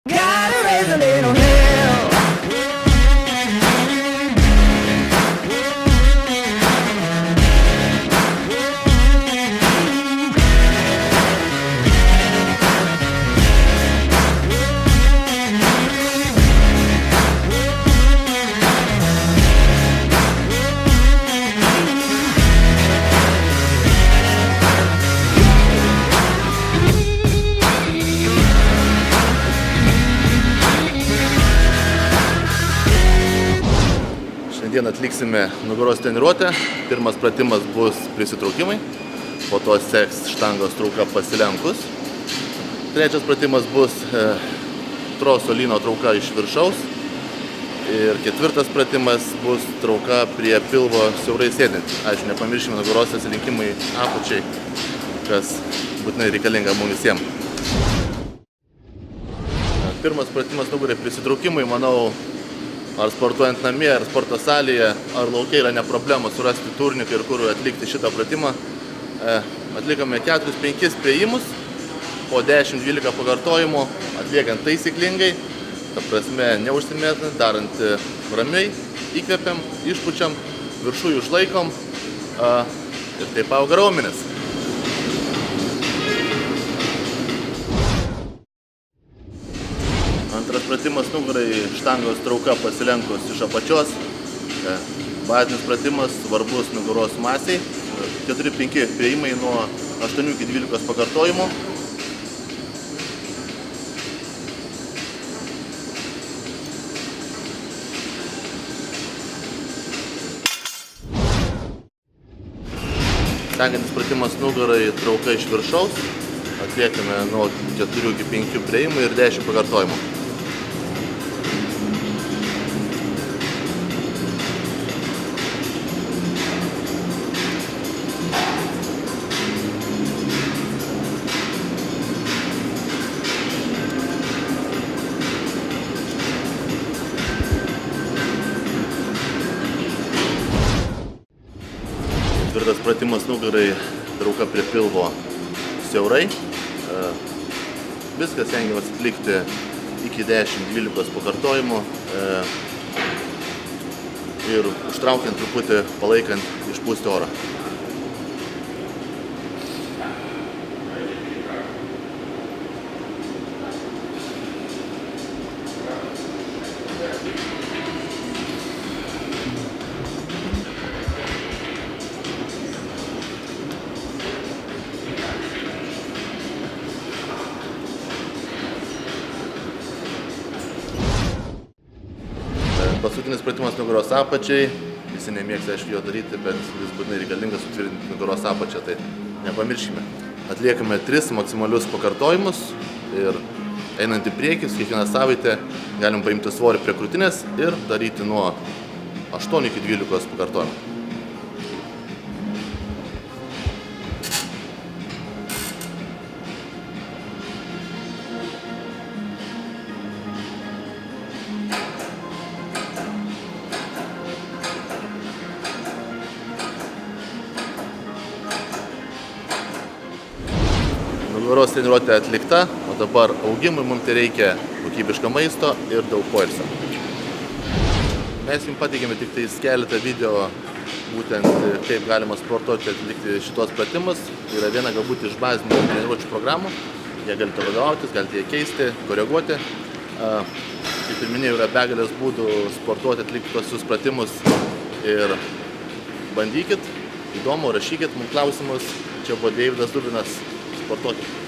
Gotta raise a little hell. Šiandien atliksime nugaros treniruotę. Pirmas pratimas bus prisitraukimai, po to seks štangos trauka pasilenkus. Trečias pratimas bus troso lyno trauka iš viršaus. Ir ketvirtas pratimas bus trauka prie pilvo siaurai sėdint. Aišku, nepamiršime nugaros atsilinkimai apačiai, kas būtinai reikalinga mums visiems. Pirmas pratimas nugarai prisitraukimai, manau, ar sportuojant namie, ar sporto salėje, ar lauke yra ne problema surasti turniką ir kur atlikti šitą pratimą. Atlikame 4-5 priėjimus, po 10-12 pakartojimų, atliekant taisyklingai, ta prasme neužsimetant, darant ramiai, įkvepiam, išpučiam, viršų išlaikom ir taip auga raumenis. Antras pratimas nugarai, štangos trauka pasilenkus iš apačios. Bazinis pratimas svarbus nugaros masiai. 4-5 priėjimai nuo 8 iki 12 pakartojimų. Sekantis pratimas nugarai, trauka iš viršaus. Atliekame nuo 4 iki 5 priėjimų ir 10 pakartojimų. Ketvirtas pratimas nugarai, trauka prie pilvo siaurai. Viskas stengiamės atlikti iki 10-12 pakartojimų ir užtraukiant truputį, palaikant išpūsti orą. Paskutinis pratimas nugaros apačiai. Visi nemėgsta, aišku, jo daryti, bet vis būtinai reikalinga sutvirtinti nugaros apačią, tai nepamirškime. Atliekame 3 maksimalius pakartojimus ir einant į priekį, kiekvieną savaitę galim paimti svorį prie krūtinės ir daryti nuo 8 iki 12 pakartojimų. Nugaros treniruotė atlikta, o dabar augimui mums reikia kokybiško maisto ir daug poilsio. Mes jums pateikėme tik keletą video, būtent kaip galima sportuoti atlikti šitos pratimus. Tai yra viena galbūt iš bazinių treniruočių programų. Jie galite vadovautis, galite jie keisti, koreguoti. Kaip ir minėjau, yra begalės būdų sportuoti, atlikti tuos pratimus ir bandykit. Įdomu, rašykit mums klausimus. Čia buvo Deividas Dubinas. Sportuokit.